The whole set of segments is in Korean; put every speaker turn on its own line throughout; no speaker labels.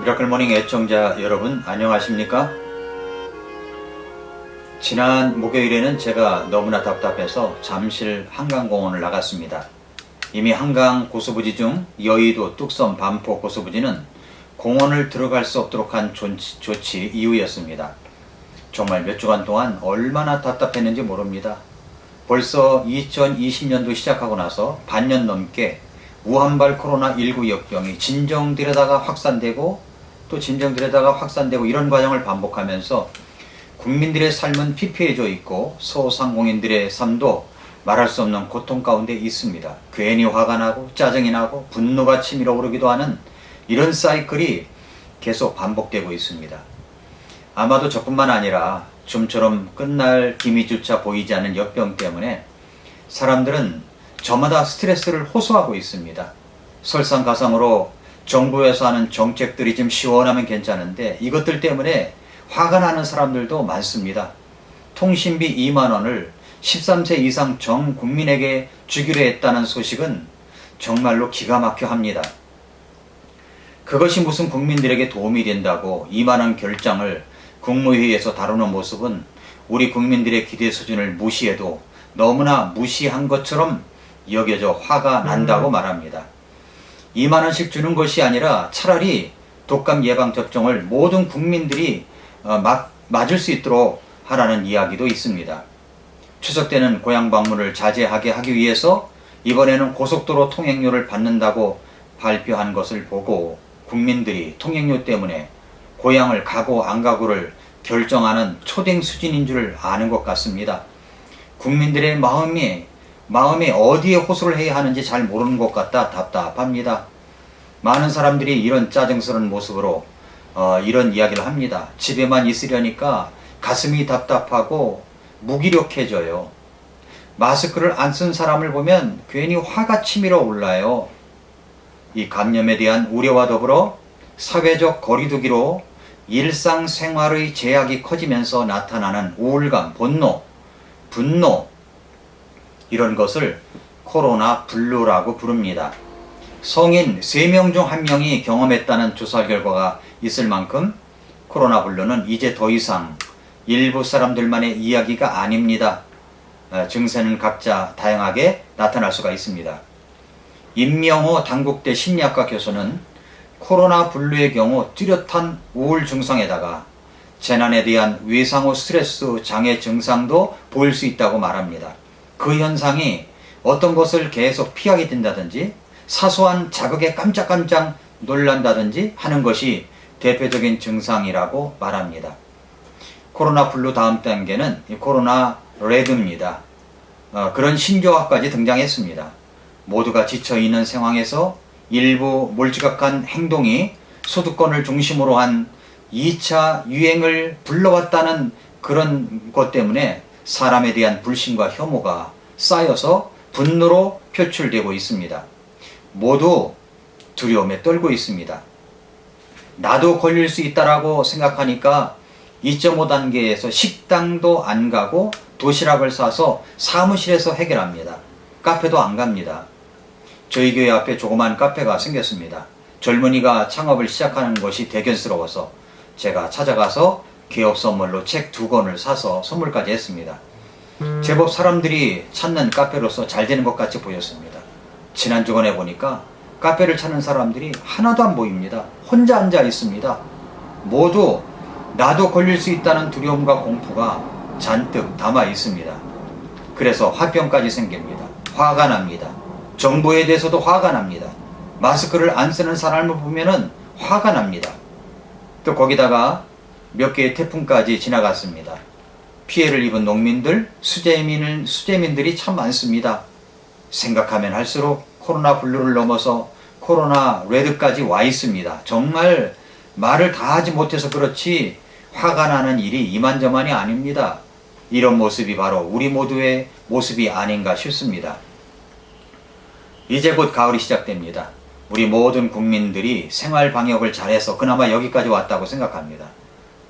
미라클모닝 애청자 여러분 안녕하십니까? 지난 목요일에는 제가 너무나 답답해서 잠실 한강공원을 나갔습니다. 이미 한강 고수부지 중 여의도, 뚝섬, 반포 고수부지는 공원을 들어갈 수 없도록 한 조치 이후였습니다. 정말 몇 주간 동안 얼마나 답답했는지 모릅니다. 벌써 2020년도 시작하고 나서 반년 넘게 우한발 코로나19 역병이 진정되려다가 확산되고 또 진정되려다가 확산되고 이런 과정을 반복하면서 국민들의 삶은 피폐해져 있고 소상공인들의 삶도 말할 수 없는 고통 가운데 있습니다. 괜히 화가 나고 짜증이 나고 분노가 치밀어 오르기도 하는 이런 사이클이 계속 반복되고 있습니다. 아마도 저뿐만 아니라 좀처럼 끝날 기미조차 보이지 않는 역병 때문에 사람들은 저마다 스트레스를 호소하고 있습니다. 설상가상으로 정부에서 하는 정책들이 좀 시원하면 괜찮은데 이것들 때문에 화가 나는 사람들도 많습니다. 통신비 2만원을 13세 이상 전 국민에게 주기로 했다는 소식은 정말로 기가 막혀 합니다. 그것이 무슨 국민들에게 도움이 된다고 2만원 결정을 국무회의에서 다루는 모습은 우리 국민들의 기대 수준을 무시해도 너무나 무시한 것처럼 여겨져 화가 난다고 말합니다. 2만원씩 주는 것이 아니라 차라리 독감 예방접종을 모든 국민들이 맞을 수 있도록 하라는 이야기도 있습니다. 추석 때는 고향 방문을 자제하게 하기 위해서 이번에는 고속도로 통행료를 받는다고 발표한 것을 보고 국민들이 통행료 때문에 고향을 가고 안 가고를 결정하는 초딩 수준인 줄 아는 것 같습니다. 국민들의 마음이 어디에 호소를 해야 하는지 잘 모르는 것 같다 답답합니다. 많은 사람들이 이런 짜증스러운 모습으로 이런 이야기를 합니다. 집에만 있으려니까 가슴이 답답하고 무기력해져요. 마스크를 안 쓴 사람을 보면 괜히 화가 치밀어 올라요. 이 감염에 대한 우려와 더불어 사회적 거리두기로 일상생활의 제약이 커지면서 나타나는 우울감, 분노 이런 것을 코로나 블루라고 부릅니다. 성인 3명 중 1명이 경험했다는 조사 결과가 있을 만큼 코로나 블루는 이제 더 이상 일부 사람들만의 이야기가 아닙니다. 증세는 각자 다양하게 나타날 수가 있습니다. 임명호 단국대 심리학과 교수는 코로나 블루의 경우 뚜렷한 우울 증상에다가 재난에 대한 외상후 스트레스 장애 증상도 보일 수 있다고 말합니다. 그 현상이 어떤 것을 계속 피하게 된다든지 사소한 자극에 깜짝깜짝 놀란다든지 하는 것이 대표적인 증상이라고 말합니다. 코로나 블루 다음 단계는 코로나 레드입니다. 그런 신조어까지 등장했습니다. 모두가 지쳐있는 상황에서 일부 몰지각한 행동이 소득권을 중심으로 한 2차 유행을 불러왔다는 그런 것 때문에 사람에 대한 불신과 혐오가 쌓여서 분노로 표출되고 있습니다. 모두 두려움에 떨고 있습니다. 나도 걸릴 수 있다라고 생각하니까 2.5단계에서 식당도 안 가고 도시락을 싸서 사무실에서 해결합니다. 카페도 안 갑니다. 저희 교회 앞에 조그만 카페가 생겼습니다. 젊은이가 창업을 시작하는 것이 대견스러워서 제가 찾아가서 개업 선물로 책 2권을 사서 선물까지 했습니다. 제법 사람들이 찾는 카페로서 잘 되는 것 같이 보였습니다. 지난 주간에 보니까 카페를 찾는 사람들이 하나도 안 보입니다. 혼자 앉아 있습니다. 모두 나도 걸릴 수 있다는 두려움과 공포가 잔뜩 담아 있습니다. 그래서 화병까지 생깁니다. 화가 납니다. 정부에 대해서도 화가 납니다. 마스크를 안 쓰는 사람을 보면은 화가 납니다. 또 거기다가 몇 개의 태풍까지 지나갔습니다. 피해를 입은 농민들, 수재민들이 참 많습니다. 생각하면 할수록 코로나 블루를 넘어서 코로나 레드까지 와 있습니다. 정말 말을 다 하지 못해서 그렇지 화가 나는 일이 이만저만이 아닙니다. 이런 모습이 바로 우리 모두의 모습이 아닌가 싶습니다. 이제 곧 가을이 시작됩니다. 우리 모든 국민들이 생활 방역을 잘해서 그나마 여기까지 왔다고 생각합니다.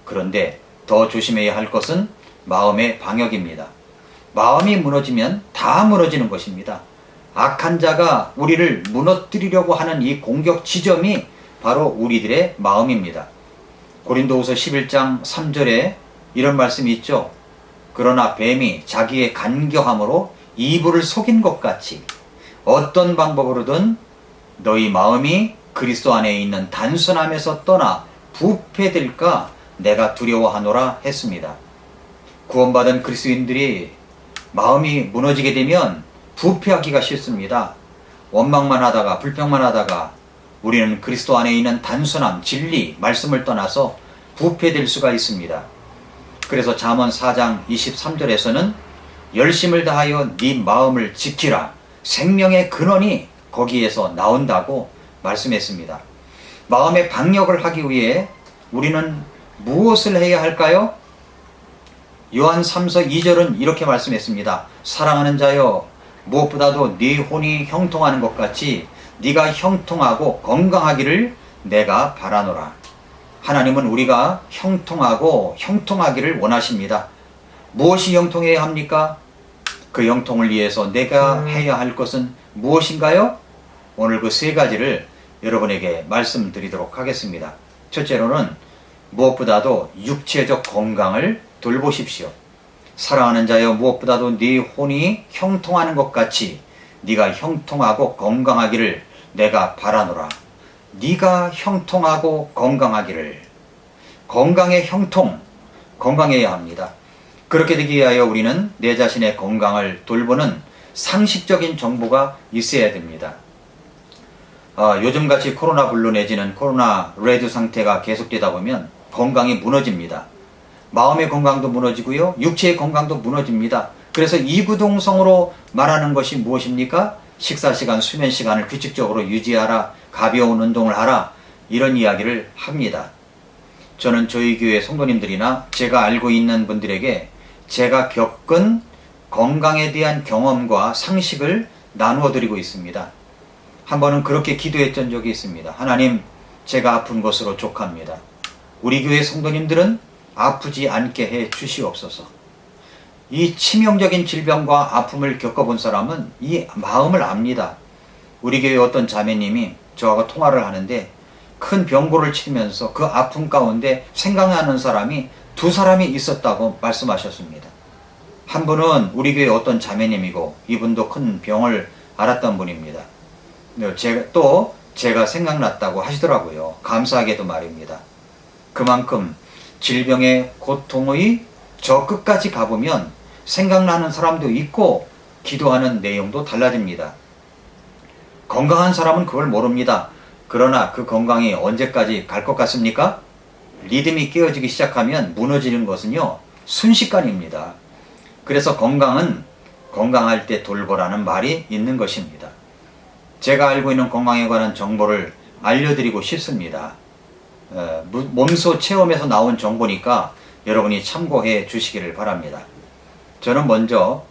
그런데 더 조심해야 할 것은 마음의 방역입니다. 마음이 무너지면 다 무너지는 것입니다. 악한 자가 우리를 무너뜨리려고 하는 이 공격 지점이 바로 우리들의 마음입니다. 고린도후서 11장 3절에 이런 말씀이 있죠. 그러나 뱀이 자기의 간교함으로 이불을 속인 것 같이 어떤 방법으로든 너희 마음이 그리스도 안에 있는 단순함에서 떠나 부패될까 내가 두려워하노라 했습니다. 구원받은 그리스도인들이 마음이 무너지게 되면 부패하기가 쉽습니다. 원망만 하다가 불평만 하다가 우리는 그리스도 안에 있는 단순함, 진리, 말씀을 떠나서 부패될 수가 있습니다. 그래서 잠언 4장 23절에서는 열심을 다하여 네 마음을 지키라. 생명의 근원이 거기에서 나온다고 말씀했습니다. 마음의 방역을 하기 위해 우리는 무엇을 해야 할까요? 요한 3서 2절은 이렇게 말씀했습니다. 사랑하는 자여, 무엇보다도 네 혼이 형통하는 것 같이 네가 형통하고 건강하기를 내가 바라노라. 하나님은 우리가 형통하고 형통하기를 원하십니다. 무엇이 형통해야 합니까? 그 형통을 위해서 내가 해야 할 것은 무엇인가요? 오늘 그 세 가지를 여러분에게 말씀드리도록 하겠습니다. 첫째로는 무엇보다도 육체적 건강을 돌보십시오. 사랑하는 자여, 무엇보다도 네 혼이 형통하는 것 같이 네가 형통하고 건강하기를 내가 바라노라. 네가 형통하고 건강하기를. 건강의 형통, 건강해야 합니다. 그렇게 되기 위하여 우리는 내 자신의 건강을 돌보는 상식적인 정보가 있어야 됩니다. 요즘같이 코로나 블루 내지는 코로나 레드 상태가 계속되다 보면 건강이 무너집니다. 마음의 건강도 무너지고요, 육체의 건강도 무너집니다. 그래서 이구동성으로 말하는 것이 무엇입니까? 식사시간, 수면시간을 규칙적으로 유지하라, 가벼운 운동을 하라, 이런 이야기를 합니다. 저는 저희 교회 성도님들이나 제가 알고 있는 분들에게 제가 겪은 건강에 대한 경험과 상식을 나누어 드리고 있습니다. 한 번은 그렇게 기도했던 적이 있습니다. 하나님, 제가 아픈 것으로 족합니다. 우리 교회 성도님들은 아프지 않게 해 주시옵소서. 이 치명적인 질병과 아픔을 겪어본 사람은 이 마음을 압니다. 우리 교회 어떤 자매님이 저하고 통화를 하는데 큰 병고를 치면서 그 아픔 가운데 생각나는 사람이 두 사람이 있었다고 말씀하셨습니다. 한 분은 우리 교회 어떤 자매님이고 이분도 큰 병을 앓았던 분입니다. 제가 생각났다고 하시더라고요. 감사하게도 말입니다. 그만큼 질병의 고통의 저 끝까지 가보면 생각나는 사람도 있고 기도하는 내용도 달라집니다. 건강한 사람은 그걸 모릅니다. 그러나 그 건강이 언제까지 갈 것 같습니까? 리듬이 깨어지기 시작하면 무너지는 것은요, 순식간입니다. 그래서 건강은 건강할 때 돌보라는 말이 있는 것입니다. 제가 알고 있는 건강에 관한 정보를 알려드리고 싶습니다. 몸소 체험에서 나온 정보니까 여러분이 참고해 주시기를 바랍니다. 저는 먼저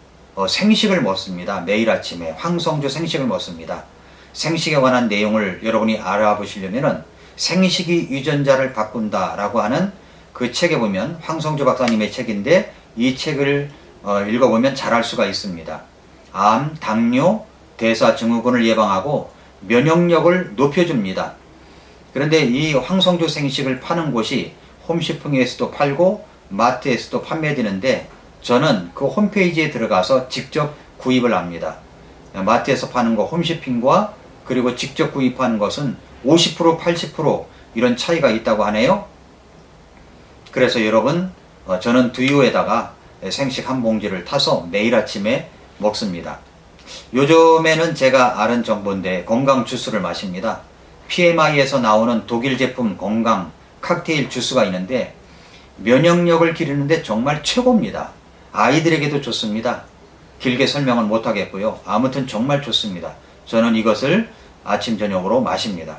생식을 먹습니다. 매일 아침에 황성주 생식을 먹습니다. 생식에 관한 내용을 여러분이 알아보시려면 생식이 유전자를 바꾼다 라고 하는 그 책에 보면, 황성주 박사님의 책인데 이 책을 읽어보면 잘 알 수가 있습니다. 암, 당뇨, 대사증후군을 예방하고 면역력을 높여줍니다. 그런데 이 황성주 생식을 파는 곳이 홈쇼핑에서도 팔고 마트에서도 판매되는데 저는 그 홈페이지에 들어가서 직접 구입을 합니다. 마트에서 파는 거 홈쇼핑과 그리고 직접 구입하는 것은 50% 80% 이런 차이가 있다고 하네요. 그래서 여러분, 저는 두유에다가 생식 한 봉지를 타서 매일 아침에 먹습니다. 요즘에는 제가 아는 정보인데 건강 주스를 마십니다. PMI에서 나오는 독일 제품 건강 칵테일 주스가 있는데 면역력을 기르는데 정말 최고입니다. 아이들에게도 좋습니다. 길게 설명은 못하겠고요. 아무튼 정말 좋습니다. 저는 이것을 아침 저녁으로 마십니다.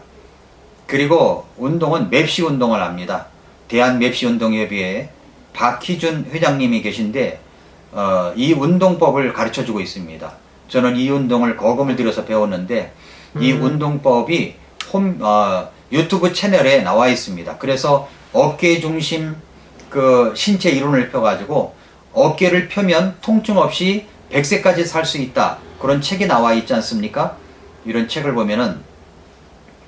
그리고 운동은 맵시 운동을 합니다. 대한맵시운동협의회 박희준 회장님이 계신데 이 운동법을 가르쳐주고 있습니다. 저는 이 운동을 거금을 들여서 배웠는데 이 운동법이 유튜브 채널에 나와 있습니다. 그래서 어깨 중심 그 신체 이론을 펴가지고 어깨를 펴면 통증 없이 100세까지 살 수 있다, 그런 책이 나와 있지 않습니까? 이런 책을 보면은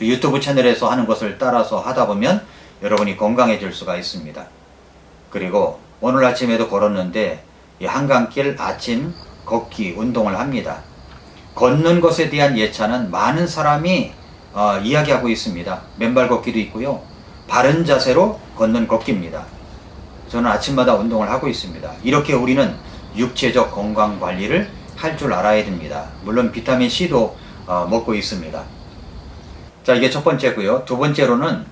또 유튜브 채널에서 하는 것을 따라서 하다 보면 여러분이 건강해질 수가 있습니다. 그리고 오늘 아침에도 걸었는데 이 한강길 아침 걷기 운동을 합니다. 걷는 것에 대한 예찬은 많은 사람이 이야기하고 있습니다. 맨발 걷기도 있고요. 바른 자세로 걷는 걷기입니다. 저는 아침마다 운동을 하고 있습니다. 이렇게 우리는 육체적 건강 관리를 할 줄 알아야 됩니다. 물론 비타민 C도 먹고 있습니다. 자, 이게 첫 번째고요. 두 번째로는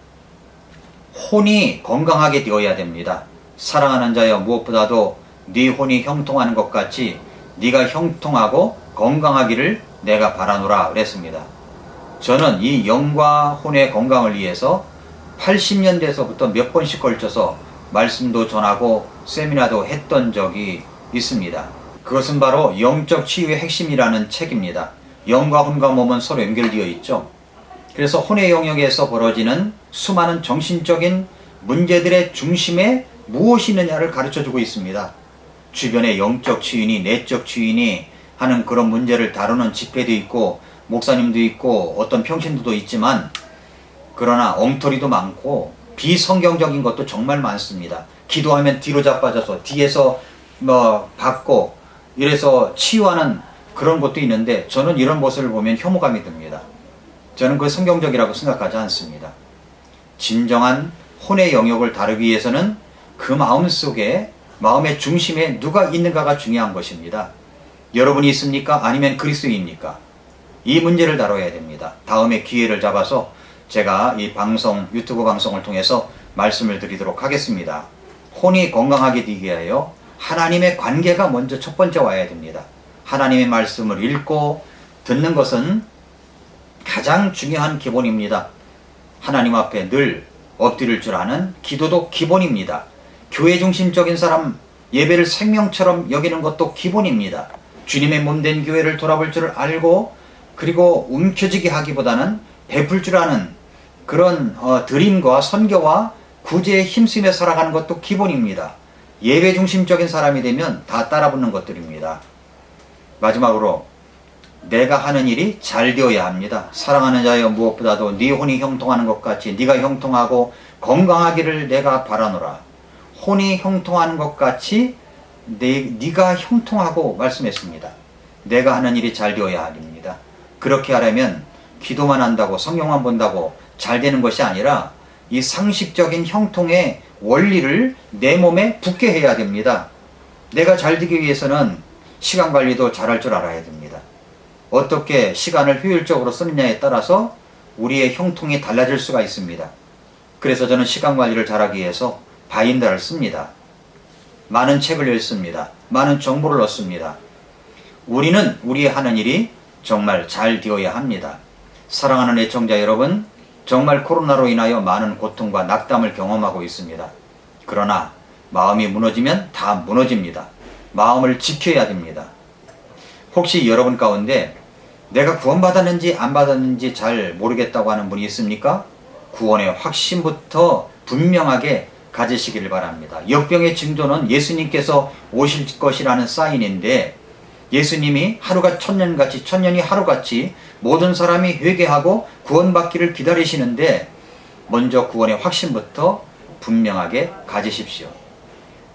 혼이 건강하게 되어야 됩니다. 사랑하는 자여, 무엇보다도 네 혼이 형통하는 것 같이 네가 형통하고 건강하기를 내가 바라노라 그랬습니다. 저는 이 영과 혼의 건강을 위해서 80년대에서부터 몇 번씩 걸쳐서 말씀도 전하고 세미나도 했던 적이 있습니다. 그것은 바로 영적 치유의 핵심이라는 책입니다. 영과 혼과 몸은 서로 연결되어 있죠. 그래서 혼의 영역에서 벌어지는 수많은 정신적인 문제들의 중심에 무엇이 있느냐를 가르쳐주고 있습니다. 주변에 영적 치유니 내적 치유니 하는 그런 문제를 다루는 집회도 있고 목사님도 있고 어떤 평신도도 있지만, 그러나 엉터리도 많고 비성경적인 것도 정말 많습니다. 기도하면 뒤로 자빠져서 뒤에서 받고 이래서 치유하는 그런 것도 있는데, 저는 이런 모습을 보면 혐오감이 듭니다. 저는 그 성경적이라고 생각하지 않습니다. 진정한 혼의 영역을 다루기 위해서는 그 마음 속에, 마음의 중심에 누가 있는가가 중요한 것입니다. 여러분이 있습니까? 아니면 그리스도입니까? 이 문제를 다뤄야 됩니다. 다음에 기회를 잡아서 제가 이 방송, 유튜브 방송을 통해서 말씀을 드리도록 하겠습니다. 혼이 건강하게 되기 위하여 하나님의 관계가 먼저 첫 번째 와야 됩니다. 하나님의 말씀을 읽고 듣는 것은 가장 중요한 기본입니다. 하나님 앞에 늘 엎드릴 줄 아는 기도도 기본입니다. 교회 중심적인 사람, 예배를 생명처럼 여기는 것도 기본입니다. 주님의 몸된 교회를 돌아볼 줄 알고, 그리고 움켜쥐게 하기보다는 베풀 줄 아는 그런 드림과 선교와 구제에 힘쓰며 살아가는 것도 기본입니다. 예배 중심적인 사람이 되면 다 따라붙는 것들입니다. 마지막으로 내가 하는 일이 잘 되어야 합니다. 사랑하는 자여, 무엇보다도 네 혼이 형통하는 것 같이 네가 형통하고 건강하기를 내가 바라노라. 혼이 형통하는 것 같이 네가 형통하고 말씀했습니다. 내가 하는 일이 잘 되어야 합니다. 그렇게 하려면 기도만 한다고 성경만 본다고 잘 되는 것이 아니라 이 상식적인 형통의 원리를 내 몸에 붙게 해야 됩니다. 내가 잘 되기 위해서는 시간 관리도 잘할 줄 알아야 됩니다. 어떻게 시간을 효율적으로 쓰느냐에 따라서 우리의 형통이 달라질 수가 있습니다. 그래서 저는 시간 관리를 잘하기 위해서 바인더를 씁니다. 많은 책을 읽습니다. 많은 정보를 얻습니다. 우리는 우리의 하는 일이 정말 잘 되어야 합니다. 사랑하는 애청자 여러분, 정말 코로나로 인하여 많은 고통과 낙담을 경험하고 있습니다. 그러나 마음이 무너지면 다 무너집니다. 마음을 지켜야 됩니다. 혹시 여러분 가운데 내가 구원받았는지 안 받았는지 잘 모르겠다고 하는 분이 있습니까? 구원의 확신부터 분명하게 가지시기를 바랍니다. 역병의 징조는 예수님께서 오실 것이라는 사인인데, 예수님이 하루가 천년같이, 천년이 하루같이 모든 사람이 회개하고 구원받기를 기다리시는데, 먼저 구원의 확신부터 분명하게 가지십시오.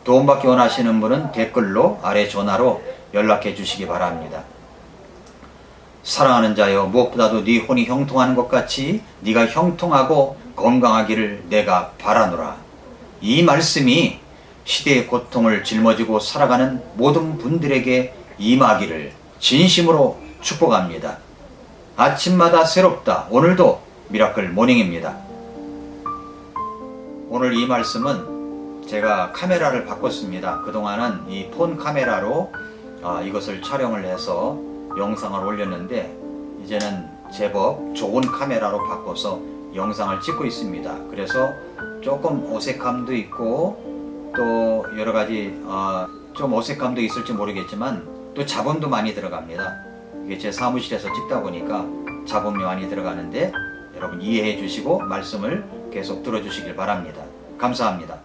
도움받기 원하시는 분은 댓글로, 아래 전화로 연락해 주시기 바랍니다. 사랑하는 자여, 무엇보다도 네 혼이 형통하는 것 같이 네가 형통하고 건강하기를 내가 바라노라. 이 말씀이 시대의 고통을 짊어지고 살아가는 모든 분들에게 임하기를 진심으로 축복합니다. 아침마다 새롭다. 오늘도 미라클 모닝입니다. 오늘 이 말씀은 제가 카메라를 바꿨습니다. 그동안은 이 폰 카메라로 이것을 촬영을 해서 영상을 올렸는데, 이제는 제법 좋은 카메라로 바꿔서 영상을 찍고 있습니다. 그래서 조금 어색함도 있고 또 여러가지 좀 어색함도 있을지 모르겠지만 또 잡음도 많이 들어갑니다. 이게 제 사무실에서 찍다 보니까 잡음이 많이 들어가는데 여러분 이해해 주시고 말씀을 계속 들어주시길 바랍니다. 감사합니다.